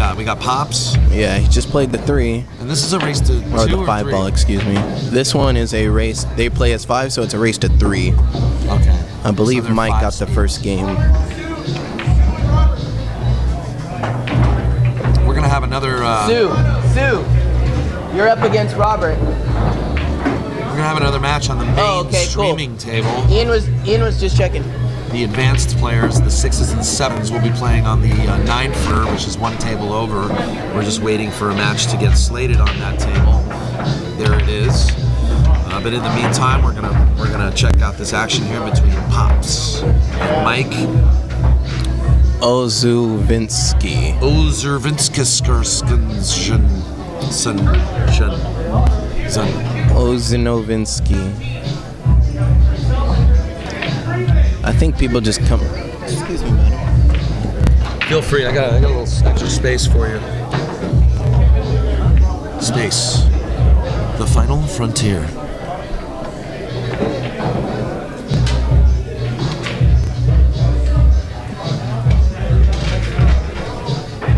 got? We got Pops. Yeah, he just played the 3. And this is a race to 2 or the 5 ball, excuse me. This one is a race. They play as 5, so it's a race to 3. Okay. I believe So Mike got the first game. We're gonna have another. Sue, you're up against Robert. We're gonna have another match on the main streaming table. Ian was just checking. The advanced players, the 6s and 7s, will be playing on the 9-fer, which is one table over. We're just waiting for a match to get slated on that table. There it is. But in the meantime, we're gonna check out this action here between Pops and Mike. Oziminski. Oziminski. I think people just come. Excuse me, madam. Feel free. I got a little extra space for you. Space. The final frontier.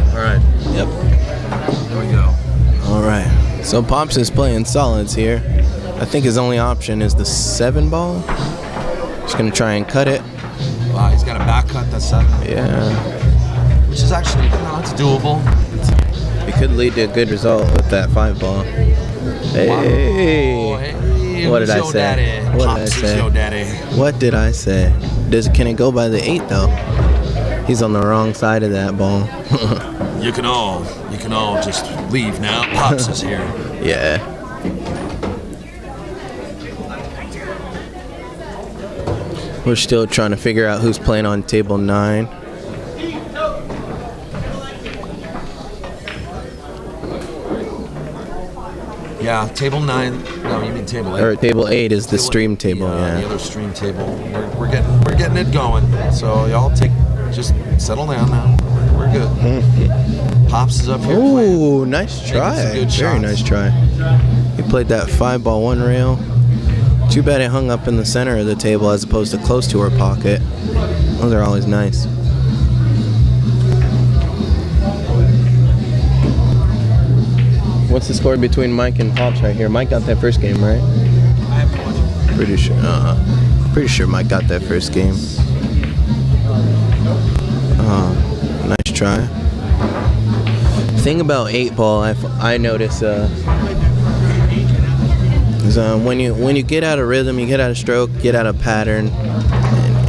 All right. Yep. There we go. All right. So Pops is playing solids here. I think his only option is the 7 ball. Just gonna try and cut it. Wow, he's got a back cut that's 7. Yeah. Which is actually, it's doable. It could lead to a good result with that 5 ball. Hey. Wow. Hey. What did I say? What did I say? What did I say? Can it go by the 8 though? He's on the wrong side of that ball. You can all just leave now. Pops is here. Yeah. We're still trying to figure out who's playing on table 9. Yeah, table 9. No, you mean table 8. Or table 8 is the stream table. Yeah. The other stream table. We're getting it going. So y'all just settle down now. We're good. Pops is up here. Ooh, nice try. Very nice try. He played that 5 ball 1 rail. Too bad it hung up in the center of the table as opposed to close to her pocket. Those are always nice. What's the score between Mike and Pops right here? Mike got that first game, right? I have no idea. Pretty sure Mike got that first game. Nice try. Thing about 8 ball, I notice is when you get out of rhythm, you get out of stroke, get out of pattern,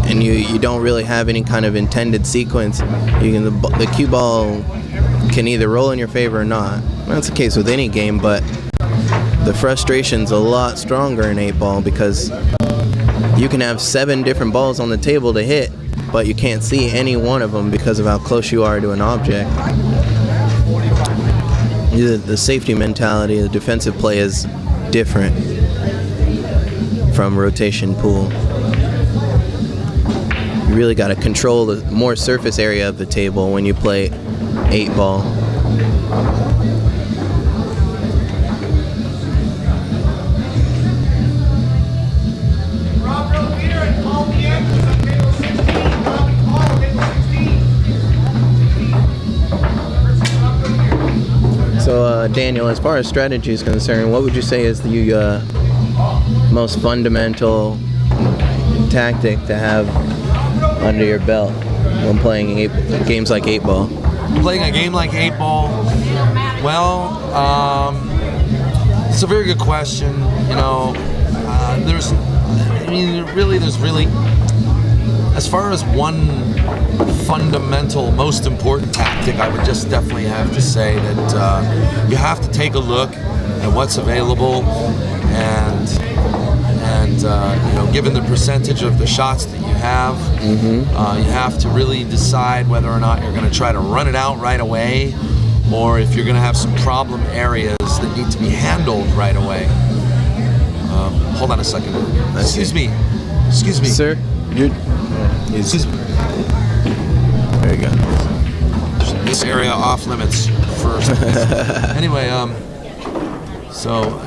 and you don't really have any kind of intended sequence. The cue ball can either roll in your favor or not. That's the case with any game, but the frustration's a lot stronger in 8 ball because you can have 7 different balls on the table to hit, but you can't see any one of them because of how close you are to an object. The safety mentality, the defensive play is different from rotation pool. You really got to control the more surface area of the table when you play 8 ball. So Daniel, as far as strategy is concerned, what would you say is the most fundamental tactic to have under your belt when playing games like 8 ball? Playing a game like 8 ball, well, it's a very good question. You know, there's really, as far as one fundamental, most important tactic, I would just definitely have to say that you have to take a look at what's available, and you know, given the percentage of the shots that you have, you have to really decide whether or not you're going to try to run it out right away, or if you're going to have some problem areas that need to be handled right away. Hold on a second. Excuse me, sir. Excuse me. There you go. This area off limits first. Anyway, so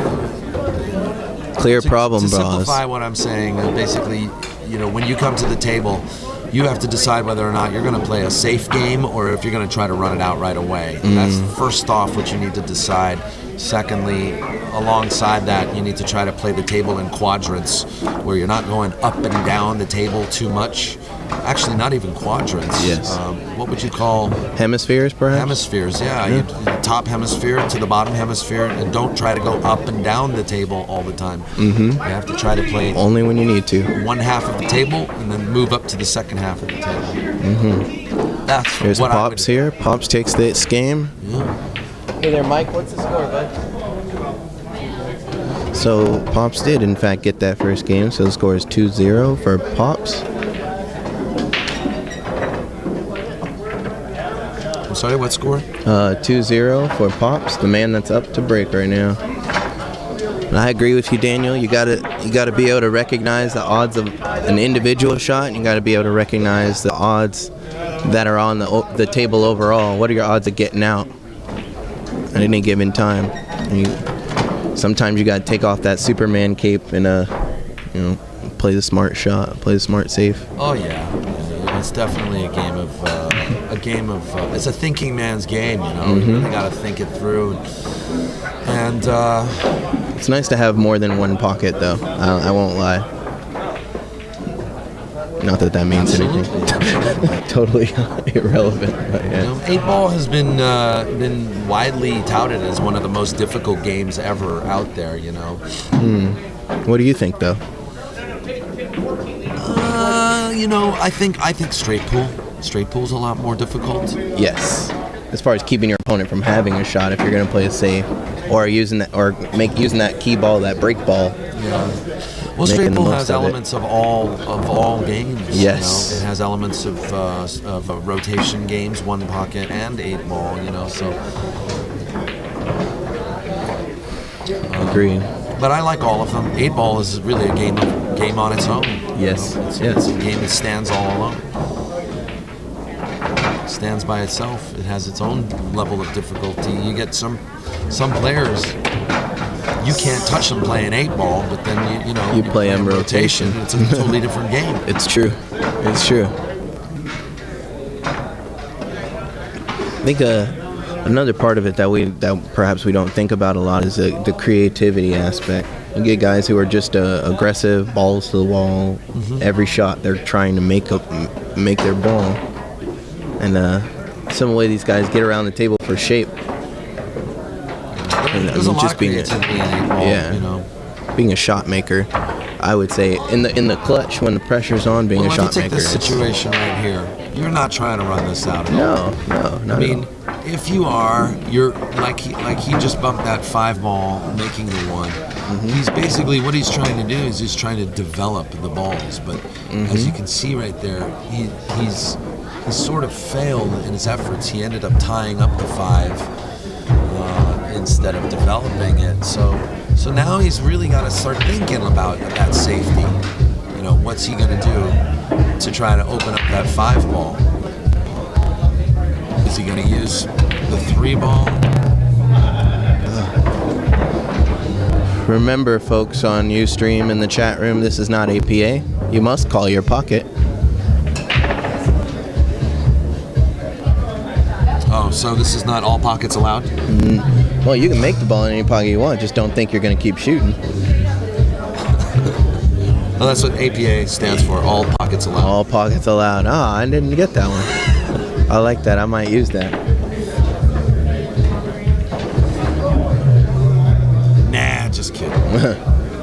clear problem, to boss. simplify what I'm saying, basically, you know, when you come to the table, you have to decide whether or not you're going to play a safe game or if you're going to try to run it out right away. That's first off what you need to decide. Secondly, alongside that, you need to try to play the table in quadrants where you're not going up and down the table too much. Actually, not even quadrants. Yes. What would you call Hemispheres, perhaps? hemispheres? Yeah, you top hemisphere to the bottom hemisphere, and don't try to go up and down the table all the time. You have to try to play Only when you need to. one half of the table and then move up to the second half of the table. That's Here's what Pops here. Pops takes this game. Hey there, Mike. What's the score, bud? So Pops did, in fact, get that first game. So the score is 2-0 for Pops. I'm sorry, what score? 2-0 for Pops, the man that's up to break right now. And I agree with you, Daniel. You gotta be able to recognize the odds of an individual shot, and you gotta be able to recognize the odds that are on the table overall. What are your odds of getting out at any given time? And sometimes you gotta take off that Superman cape and play the smart shot, play the smart safe. Oh yeah, it's definitely a game of it's a thinking man's game. You really got to think it through, and It's nice to have more than one pocket, though. I won't lie. Not that means anything. Totally irrelevant. But yeah. 8-ball has been widely touted as one of the most difficult games ever out there. What do you think, though? I think straight pool. Straight pool's a lot more difficult. Yes. As far as keeping your opponent from having a shot, if you're going to play a safe, or using that key ball, that break ball. Yeah. Well, straight pool has elements of all games. Yes. It has elements of rotation games, one pocket and 8-ball. So. Agreed. But I like all of them. 8-ball is really a game on its own. Yes. It's a game that stands all alone. Stands by itself. It has its own level of difficulty. You get some players, you can't touch them playing 8-ball, but then you play them rotation. It's a totally different game. It's true. It's true. I think another part of it that perhaps we don't think about a lot is the creativity aspect. You get guys who are just aggressive, balls to the wall. Every shot they're trying to make their ball. And some way these guys get around the table for shape. There's a lot of creativity in 8-ball, being a shot maker, I would say in the clutch when the pressure's on, being a shot maker. Take this situation right here. You're not trying to run this out at all. No, not at all. If you are, you're like he just bumped that 5-ball, making the one. He's basically what he's trying to do is he's trying to develop the balls. But as you can see right there, he's sort of failed in his efforts. He ended up tying up the 5 instead of developing it. So now he's really got to start thinking about that safety. What's he going to do to try to open up that 5-ball? Is he going to use the 3-ball? Remember, folks on Ustream in the chat room, this is not APA. You must call your pocket. Oh, so this is not all pockets allowed? Well, you can make the ball in any pocket you want. Just don't think you're going to keep shooting. Well, that's what APA stands for, all pockets allowed. All pockets allowed. I didn't get that one. I like that. I might use that. Nah, just kidding.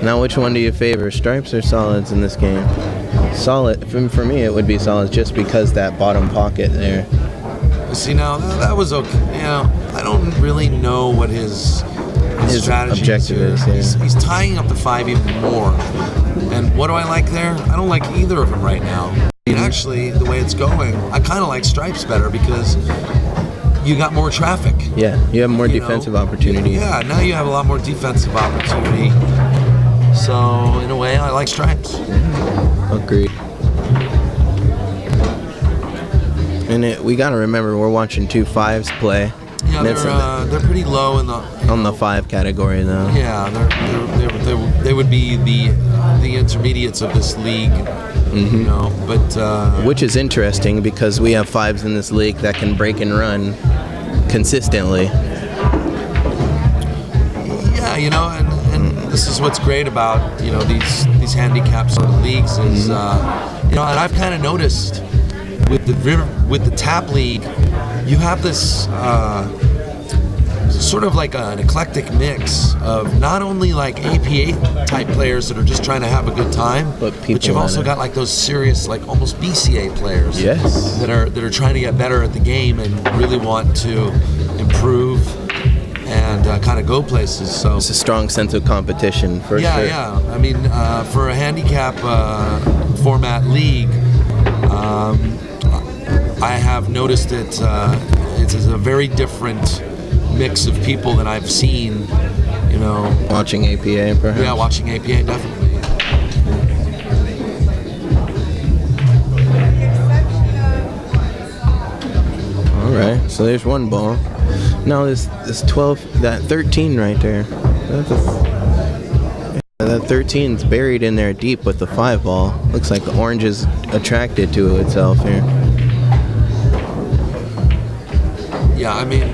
Now, which one do you favor, stripes or solids in this game? Solid. For me, it would be solids just because that bottom pocket there. See, now that was okay. I don't really know what his strategy objective is. Yeah. He's tying up the 5 even more. And what do I like there? I don't like either of them right now. Actually, the way it's going, I kind of like stripes better because you got more traffic. Yeah, you have more defensive opportunity. Yeah, now you have a lot more defensive opportunity. So, in a way, I like stripes. Agreed. And we got to remember we're watching 2 5s play. Yeah, they're pretty low in the on the 5 category though. Yeah, they would be the intermediates of this league, you know. But which is interesting because we have 5s in this league that can break and run consistently. Yeah, you know, and this is what's great about, you know, these handicaps on the leagues is, you know, and I've kind of noticed with the TAP League, you have this sort of like an eclectic mix of not only like APA type players that are just trying to have a good time, but you've also got like those serious, like almost BCA players, yes, that are trying to get better at the game and really want to improve and kind of go places. So it's a strong sense of competition for sure. Yeah. I mean, for a handicap format league, I have noticed it's a very different mix of people than I've seen, you know. Watching APA, perhaps? Yeah, watching APA, definitely. All right, so there's one ball. Now this 12, that 13 right there. That 13's buried in there deep with the 5 ball. Looks like the orange is attracted to itself here. Yeah, I mean,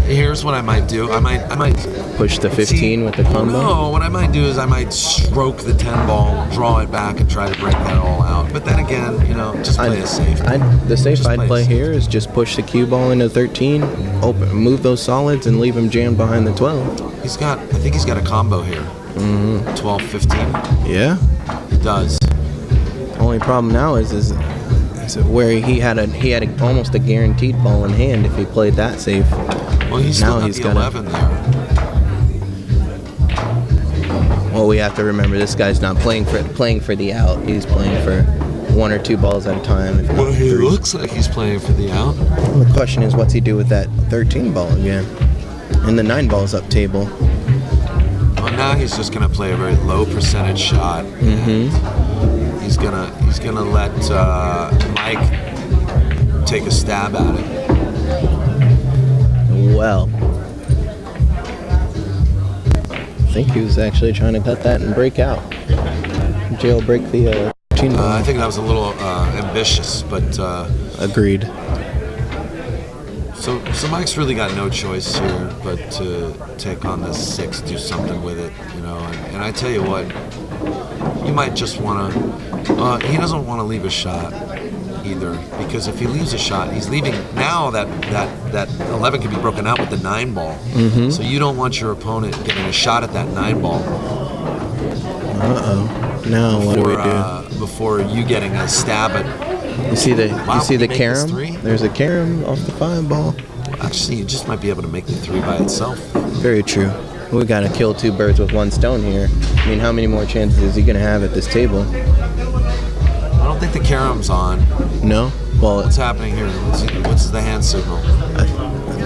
here's what I might do. I might push the 15 with the combo. No, what I might do is I might stroke the 10 ball, draw it back, and try to break that all out. But then again, you know, just play it safe. The safe I'd play here is just push the cue ball into 13, move those solids, and leave him jammed behind the 12. I think he's got a combo here. 12, 15. Yeah, he does. Only problem now is where he had almost a guaranteed ball in hand if he played that safe. Well, he's still got the 11 there. Well, we have to remember this guy's not playing for the out. He's playing for 1 or 2 balls at a time. Well, he looks like he's playing for the out. Well, the question is, what's he do with that 13 ball again? And the 9 balls up table. Well, now he's just going to play a very low percentage shot. He's gonna let Mike take a stab at it. Well, I think he was actually trying to cut that and break out. Jailbreak the 13 ball. I think that was a little ambitious, but agreed. So Mike's really got no choice here but to take on this 6, do something with it, you know. And I tell you what, you might just want to. He doesn't want to leave a shot either, because if he leaves a shot, he's leaving. Now that 11 can be broken out with the 9 ball. So you don't want your opponent getting a shot at that 9 ball. Now what do we do? Before you getting a stab at. You see the carom? There's a carom off the 5 ball. Well, actually, you just might be able to make the 3 by itself. Very true. We gotta kill 2 birds with 1 stone here. I mean, how many more chances is he gonna have at this table? I don't think the carom's on. No. Well, what's happening here? What's the hand signal? I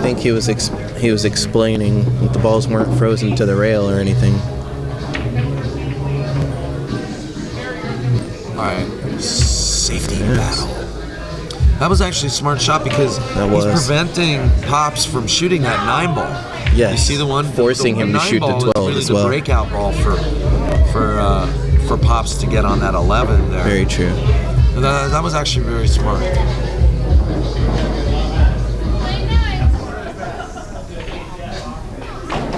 think he was explaining that the balls weren't frozen to the rail or anything. All right, safety battle. That was actually a smart shot because he's preventing Pops from shooting that 9 ball. Yes. You see the one forcing him to shoot the 12 really as well. The breakout ball for Pops to get on that 11 there. Very true. That was actually very smart.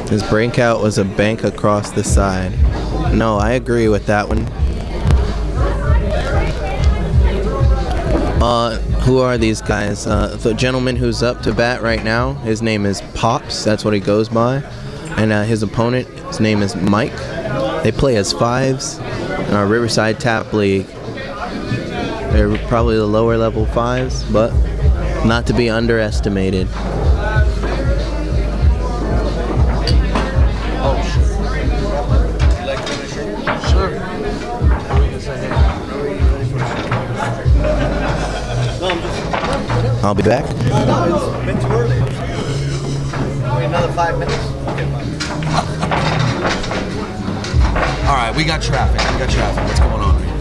His breakout was a bank across the side. No, I agree with that one. Who are these guys? The gentleman who's up to bat right now, his name is Pops. That's what he goes by. And his opponent, his name is Mike. They play as 5s in our Riverside TAP League. They're probably the lower level 5s, but not to be underestimated. I'll be back. No, it's been too early. Wait another 5 minutes. All right, we got traffic. What's going on here?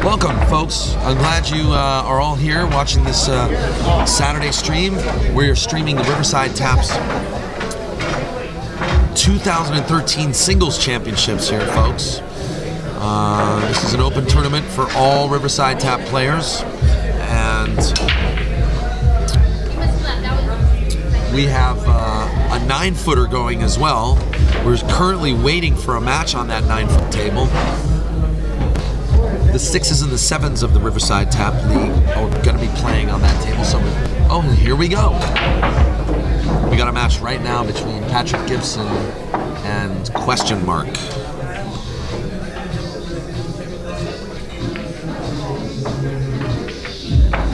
Welcome, folks. I'm glad you are all here watching this Saturday stream. We're streaming the Riverside TAP's 2013 Singles Championships here, folks. This is an open tournament for all Riverside TAP players, and we have a 9-footer going as well. We're currently waiting for a match on that 9-foot table. The 6s and the 7s of the Riverside TAP League are going to be playing on that table. So, oh, here we go. We got a match right now between Patrick Gibson and Question Mark.